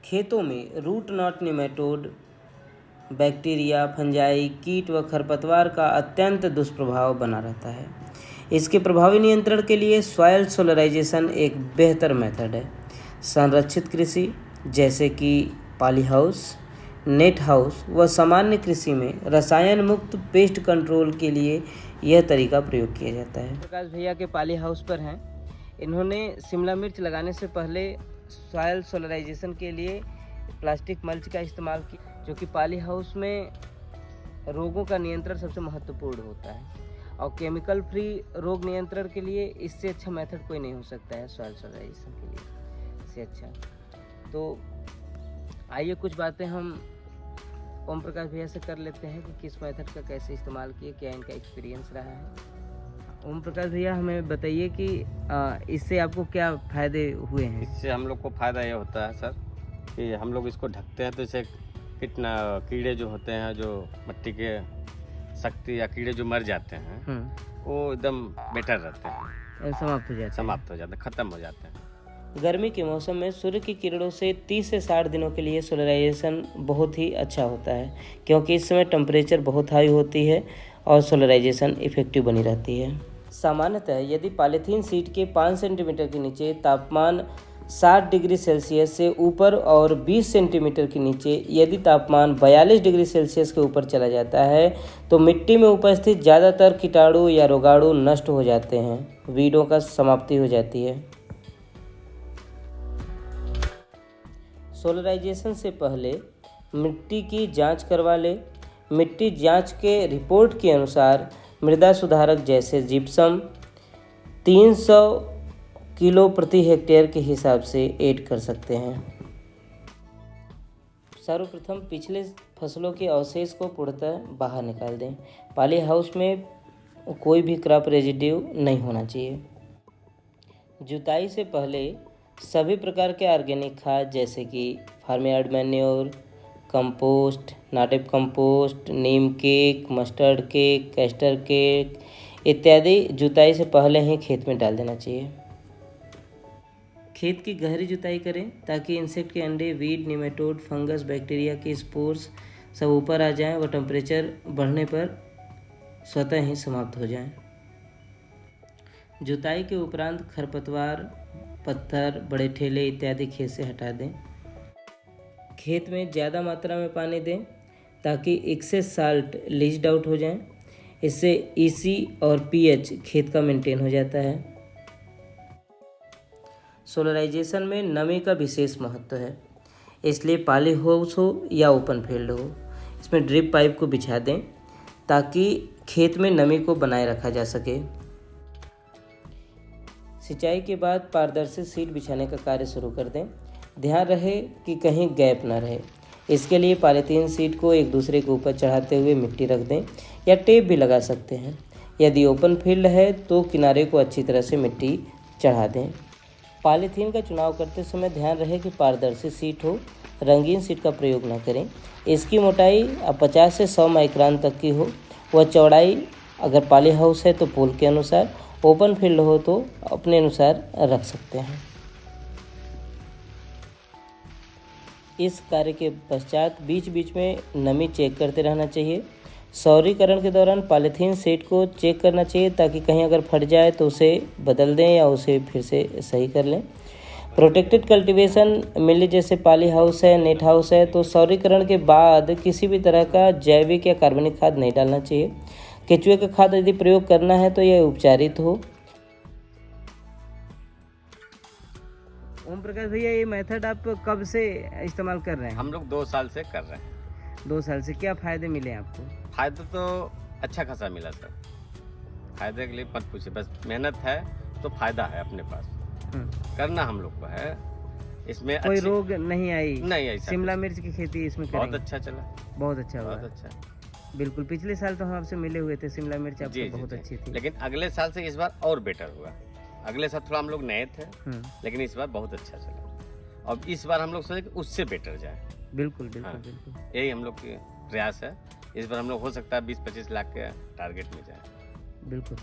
खेतों में root knot nematode, bacteria, fungi, कीट व खरपतवार का अत्यंत दुष्प्रभाव बना रहता है। इसके प्रभावी नियंत्रण के लिए सॉइल सोलराइजेशन एक बेहतर मेथड है। संरक्षित कृषि जैसे कि पॉली हाउस, नेट हाउस व सामान्य कृषि में रसायन मुक्त पेस्ट कंट्रोल के लिए यह तरीका प्रयोग किया जाता है। प्रकाश भैया के पॉली हाउस पर हैं। इन्होंने शिमला मिर्च लगाने से पहले सॉइल सोलराइजेशन के लिए प्लास्टिक मल्च का इस्तेमाल किया, जो कि पॉली हाउस में रोगों का नियंत्रण सबसे महत्वपूर्ण होता है और केमिकल फ्री रोग नियंत्रण के लिए इससे अच्छा मेथड कोई नहीं हो सकता है सॉइल सोलराइजेशन के लिए इससे अच्छा। तो आइए कुछ बातें हम ओम प्रकाश भैया से कर लेते हैं कि किस मेथड का कैसे इस्तेमाल किए, क्या इनका एक्सपीरियंस रहा है। ओम प्रकाश भैया हमें बताइए कि इससे आपको क्या फ़ायदे हुए हैं। इससे हम लोग को फ़ायदा ये होता है सर कि हम लोग इसको ढकते हैं तो इससे कीड़े जो होते हैं, जो मिट्टी के शक्ति या कीड़े जो मर जाते हैं वो एकदम बेटर रहते हैं, समाप्त हो जाते हैं, ख़त्म हो जाते हैं। गर्मी के मौसम में सूर्य की किरणों से 30 से 60 दिनों के लिए सोलराइजेशन बहुत ही अच्छा होता है, क्योंकि इस समय टेम्परेचर बहुत हाई होती है और सोलराइजेशन इफेक्टिव बनी रहती है। सामान्यतः यदि पॉलीथीन शीट के 5 सेंटीमीटर के नीचे तापमान 60 डिग्री सेल्सियस से ऊपर और 20 सेंटीमीटर के नीचे यदि तापमान 42 डिग्री सेल्सियस के ऊपर चला जाता है तो मिट्टी में उपस्थित ज़्यादातर कीटाणु या रोगाणु नष्ट हो जाते हैं, वीडों का समाप्ति हो जाती है। सोलराइजेशन से पहले मिट्टी की जांच करवा ले। मिट्टी जांच के रिपोर्ट के अनुसार मृदा सुधारक जैसे जिप्सम 300 किलो प्रति हेक्टेयर के हिसाब से ऐड कर सकते हैं। सर्वप्रथम पिछले फसलों के अवशेष को पूर्णतः बाहर निकाल दें। पॉली हाउस में कोई भी क्रॉप रेजिड्यू नहीं होना चाहिए। जुताई से पहले सभी प्रकार के ऑर्गेनिक खाद जैसे कि farmyard manure, compost, native compost, neem cake, mustard cake, castor cake इत्यादि जुताई से पहले ही खेत में डाल देना चाहिए। खेत की गहरी जुताई करें ताकि इंसेक्ट के अंडे, वीड, निमेटोड, फंगस, बैक्टीरिया के स्पोर्स सब ऊपर आ जाएं और टेम्परेचर बढ़ने पर स्वतः ही समाप्त हो जाएं। जुताई के उपरांत खरपतवार, पत्थर, बड़े ठेले इत्यादि खेत से हटा दें। खेत में ज़्यादा मात्रा में पानी दें ताकि एक्सेस साल्ट लीच्ड आउट हो जाएं। इससे EC और pH खेत का मेंटेन हो जाता है। सोलराइजेशन में नमी का विशेष महत्व है, इसलिए पॉली हाउस हो या ओपन फील्ड हो, इसमें ड्रिप पाइप को बिछा दें ताकि खेत में नमी को बनाए रखा जा सके। सिंचाई के बाद पारदर्शी शीट बिछाने का कार्य शुरू कर दें। ध्यान रहे कि कहीं गैप न रहे। इसके लिए पॉलीथीन शीट को एक दूसरे के ऊपर चढ़ाते हुए मिट्टी रख दें या टेप भी लगा सकते हैं। यदि ओपन फील्ड है तो किनारे को अच्छी तरह से मिट्टी चढ़ा दें। पॉलीथीन का चुनाव करते समय ध्यान रहे कि पारदर्शी शीट हो, रंगीन शीट का प्रयोग न करें। इसकी मोटाई 50 से 100 माइक्रोन तक की हो। वह चौड़ाई अगर पॉली हाउस है तो पोल के अनुसार, ओपन फील्ड हो तो अपने अनुसार रख सकते हैं। इस कार्य के पश्चात बीच बीच में नमी चेक करते रहना चाहिए। सौरीकरण के दौरान पॉलीथीन शीट को चेक करना चाहिए ताकि कहीं अगर फट जाए तो उसे बदल दें या उसे फिर से सही कर लें। प्रोटेक्टेड कल्टीवेशन मिली जैसे पॉली हाउस है, नेट हाउस है, तो सौरीकरण के बाद किसी भी तरह का जैविक या कार्बनिक खाद नहीं डालना चाहिए। केचुए का खाद यदि प्रयोग करना है तो यह उपचारित हो। ओम प्रकाश भैया, ये मेथड आप कब से इस्तेमाल कर रहे हैं? हम लोग 2 साल से कर रहे हैं। 2 साल से क्या फ़ायदे मिले आपको? फ़ायदा तो अच्छा खासा मिला सर। फ़ायदे के लिए मत पूछिए, बस मेहनत है तो फ़ायदा है अपने पास। करना हम लोग को है। इसमें कोई रोग नहीं आई? नहीं आई। शिमला मिर्च की खेती इसमें बहुत अच्छा चला, बहुत अच्छा हुआ। बहुत अच्छा। बिल्कुल, पिछले साल तो हम आपसे मिले हुए थे, शिमला मिर्च आपकी बहुत अच्छी थी। लेकिन अगले साल से इस बार और बेटर हुआ। अगले साल थोड़ा हम लोग नए थे, लेकिन इस बार बहुत अच्छा चला और इस बार हम लोग सोचे कि उससे बेटर जाए। बिल्कुल बिल्कुल। हाँ, बिल्कुल यही हम लोग की प्रयास है। इस बार हम लोग हो सकता है 20-25 लाख के टारगेट में जाए। बिल्कुल।